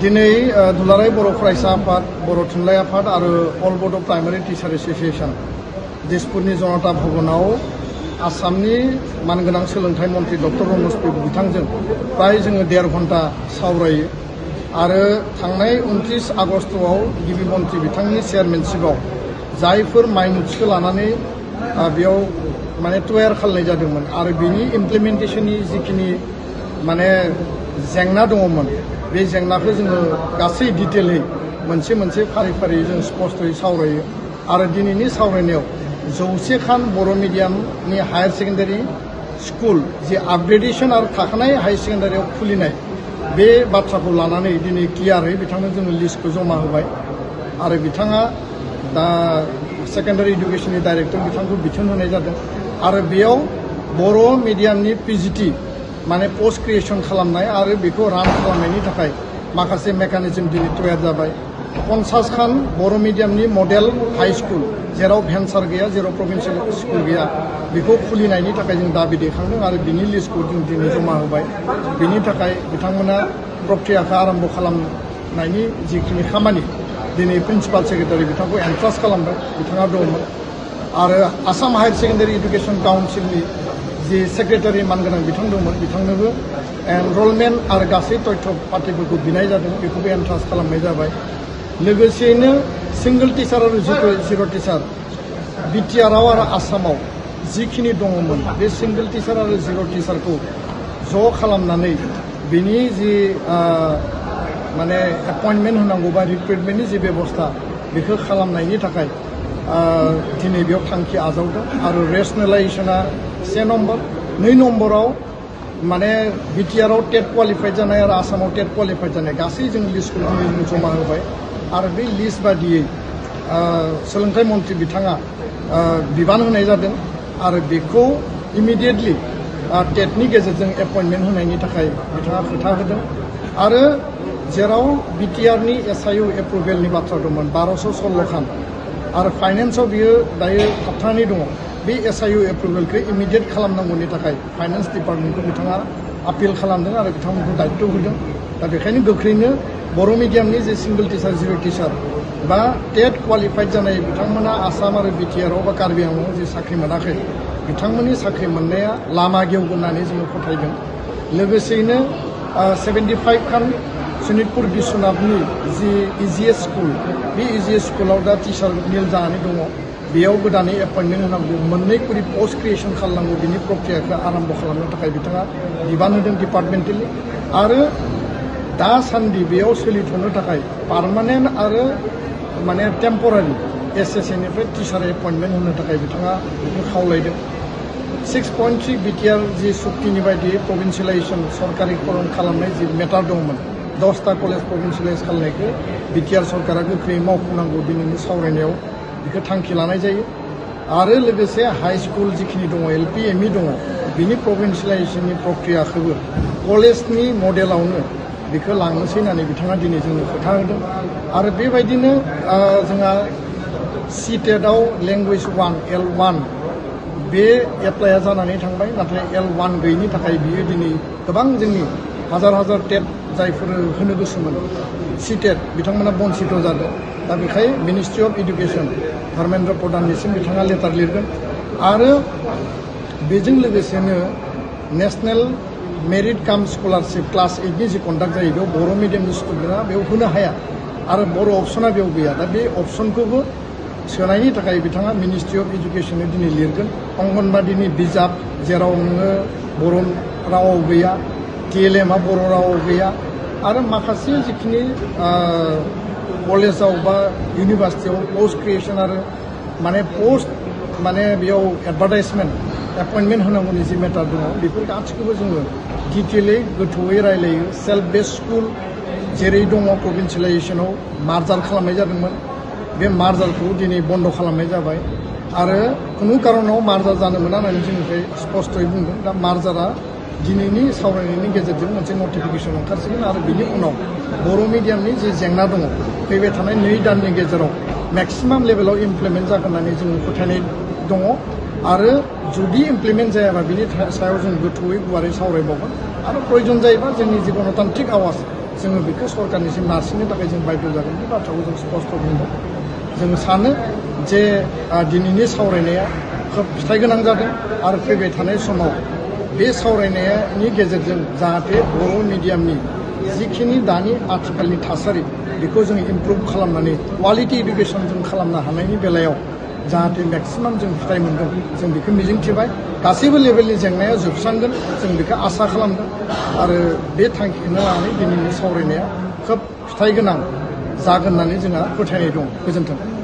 दिनै दुलाराय बर' फरायसा आफाद, बर' थुनलाइ आफाद आरो अल बड' प्राइमारि टिचार एस'सिएशन दिसपुरनि जनता भवनाव आसामनि मानगोनां सोलोंथाइ मन्त्रि डक्टर रमेश बेगु बिथांजों प्राय जोङो 1.5 घन्टा सावरायो आरो थांनाय 29 आगस्टआव गिबि मन्त्रि बिथांनि चेयारमेनशिपआव जायफोर माइनुट्सखौ लानानै बेयाव माने तयार खालामनाय जादोंमोन आरो बिनि इमप्लिमेन्टेशननि जिखिनि माने जेंना दङमोन बे जेंनाखौ जोङो गासै डिटेलै मोनसे मोनसे फारि फारि जों स्पष्टयै सावरायो आरो दिनैनि सावरायनायाव 100 खान बर' मिडियामनि हायार सेकेन्डारि स्कुल जि आपग्रेडेशन आरो थाखानाय हायार सेकेन्डारियाव खुलिनाय बे बाथ्राखौ लानानै दिनै क्लियारै बिथांनो जोङो लिस्टखौ जमा होबाय आरो बिथाङा दा सेकेन्डारि इडुकेसननि डाइरेक्टर बिथांखौ बिथोन होनाय जादों आरो बेयाव बर' मिडियामनि पिजिटि माने पोस्ट क्रिएशन खालामनाय आरो बेखौ रान खालामनायनि थाखाय माखासे मेकानिजम दिनै तयार जाबाय 50 खान बर' मिडियामनि मडेल हाई स्कुल जेराव भेन्सार गैया जेराव प्रभिन्सियेल स्कुल गैया बेखौ खुलिनायनि थाखाय जों दाबि दैखांदों आरो बिनि लिस्टखौ जों दिनै जमा होबाय बिनि थाखाय बिथांमोना प्रक्रियाखौ आरम्भ खालामनायनि जिखिनि खामानि दिनै प्रिन्सिपाल सेक्रेटारि बिथांखौ एन्ट्रास्ट खालामबाय बिथाङा दंमोन आरो आसाम हायार सेकेन्डारि इडुकेसन काउन्सिलनि जि सेक्रेटारि मानगोनां बिथां दंमोन बिथांनोबो एनरलमेन्ट आरो गासै तथ्य पातिफोरखौ बिनाय जादों बेखौबो एन्ट्रास्ट खालामनाय जाबाय लोगोसेयैनो सिंगल टिचार आरो जिर' टिचार बिटिआरआव आरो आसामाव जिखिनि दङमोन बे सिंगल टिचार आरो जिर' टिचारखौ ज' खालामनानै बिनि जि माने एपइन्टमेन्ट होनांगौ बा रिक्रुटमेन्टनि जि बेबस्था बेखौ खालामनायनि थाखाय दिनै बेयाव थांखि आजावदों आरो रेसनेलाइजेसना 1 नम्बर 2 नम्बराव माने बिटिआरआव टेट क्वालिफाइड जानाय आरो आसामाव टेट क्वालिफाइड जानाय गासै जों लिस्टखौ जों जमा होबाय आरो बे लिस्ट बादियै सोलोंथाइ मन्त्रि बिथाङा बिबान होनाय जादों आरो बेखौ इमिडियेटलि टेटनि गेजेरजों एपइन्टमेन्ट होनायनि थाखाय बिथाङा खोथा होदों आरो जेराव बिटिआरनि एसआइउ एप्रुभेलनि बाथ्रा दंमोन 1216 खान आरो फाइनेन्सआव बियो दायो थाबथानानै दङ बे एसआइउ एप्रुभेलखौ इमिडियेट खालामनांगौनि थाखाय फाइनेन्स डिपार्टमेन्टखौ बिथाङा आपिल खालामदों आरो बिथांमोनखौ दायित्व होदों दा बेखायनो गोख्रैनो बर' मिडियामनि जे सिंगल टिचार जिर' टिचार बा टेट क्वालिफाइड जानाय बिथांमोना आसाम आरो बिटिआरआव बा कार्बि आंलंआव जे साख्रि मोनाखै बिथांमोननि साख्रि मोननाया लामा गेवगोन होननानै जोङो फोथायदों लोगोसेयैनो 75 खान सनितपुर बिश्वनाथनि जि इजिएस स्कुल बे इजिएस स्कुलाव दा टिचार निल जानानै दङ बेयाव गोदानै एपइन्टमेन्ट होनांगौ मोननै करि पोस्ट क्रिएशन खालामनांगौ बिनि प्रक्रियाखौ आरम्भ खालामनो थाखाय बिथाङा बिबान होदों डिपार्टमेन्टेलि आरो दासान्दि बेयाव सोलिथ'नो थाखाय पार्मानेन्ट आरो माने टेम्परारि एसएसएनिफ्राय टिचार एपइन्टमेन्ट होनो थाखाय बिथाङा बेखौ खावलायदों 6.3 बिटिआर जि सुक्तिनि बायदियै प्रभिन्सियेलाइजेसन सरकारिकरण खालामनाय जि मेटार दंमोन 10टा कलेज प्रभिन्सियेलाइज खालामनायखौ बिटिआर सरकारा गोख्रैयै मावफुंनांगौ दिनैनि सावरायनायाव बेखौ थांखि लानाय जायो आरो लोगोसे हाई स्कुल जिखिनि दङ एलपि एमइ दङ बिनि प्रभिन्सियेलाइजेसननि प्रक्रियाखौबो कलेजनि मडेलावनो बेखौ लांनोसै होननानै बिथाङा दिनै जोंनो खोथा होदों आरो बेबायदिनो जोंहा सिटेटआव लेंगुवेज 1 L1 बे एप्लाइआ जानानै थांबाय नाथाय L1 गैयिनि थाखाय बियो दिनै गोबां जोंनि हाजार टेट जायफोर होनो गोसोमोन सिटेट बिथांमोना बन्सित जादों दा बेखाय मिनिस्ट्रि अफ इडुकेसन धर्मेन्द्र प्रधाननिसिम बिथाङा लेटार लिरगोन आरो बेजों लोगोसेनो नेशनेल मेरिट काम स्कलारशिप क्लास 8नि जि कन्डाक्ट जायो बेयाव बर' मिडियामनि स्टुडेन्टआ बेयाव होनो हाया आरो बर' अपसना बेयाव गैया दा बे अपसनखौबो सोनायनि थाखाय बिथाङा मिनिस्ट्रि अफ इडुकेसननो दिनै लिरगोन अंगनबादिनि बिजाब जेराव नोङो बर' रावाव गैया TLMआ बर' रावाव गैया आरो माखासे जिखिनि कलेजाव बा इउनिभार्सिटियाव पोस्ट क्रिएशन आरो माने पोस्ट माने बेयाव एडभार्टाइजमेन्ट एपइन्टमेन्ट होनांगौनि जि मेटार दङ बेफोर गासैखौबो जोङो डिटेलै गोथौयै रायलायो सेल्फ बेस्ड स्कुल जेरै दङ प्रभिन्सियेलाइजेसनाव मार्जार खालामनाय जादोंमोन बे मार्जारखौ दिनै बन्द खालामनाय जाबाय आरो खुनु कारनाव मार्जार जानो मोना होननानै जोंनिफ्राय स्पष्टयै बुंदों दा मार्जारा दिनैनि सावरायनायनि गेजेरजों मोनसे नटिफिकेसन ओंखारसिगोन आरो बिनि उनाव बर' मिडियामनि जे जेंना दङ फैबाय थानाय 2 दाननि गेजेराव मेक्सिमाम लेभेलाव इमप्लिमेन्ट जागोन होननानै जों फोथायनाय दङ आरो जुदि इमप्लिमेन्ट जायाबा बिनि सायाव जों गोथौयै गुवारै सावरायबावगोन आरो प्रयजन जायोबा जोंनि जि गणतान्त्रिक आवाज जोङो बेखौ सरकारनिसिम नारसिननो थाखाय जों बाध्य जागोन बे बाथ्राखौ जों स्पष्ट बुंदों जों सानो जे दिनैनि सावरायनाया खोब फिथाइ गोनां जादों आरो फैबाय थानाय समाव बे सावरायनायनि गेजेरजों जाहाथे बर' मिडियामनि जिखिनि दानि आथिखालनि थासारि बेखौ जों इमप्रुभ खालामनानै क्वालिटि इडुकेसन जों खालामनो हानायनि बेलायाव जाहाथे मेक्सिमाम जों फिथाइ मोनगोन जों बेखौ मिजिंथिबाय गासैबो लेभेलनि जेंनाया जोबस्रांगोन जों बेखौ आसा खालामदों आरो बे थांखिखौनो लानानै दिनैनि सावरायनाया खोब फिथाइ गोनां जागोन होननानै जोंहा फोथायनाय दं। गोजोन्थों।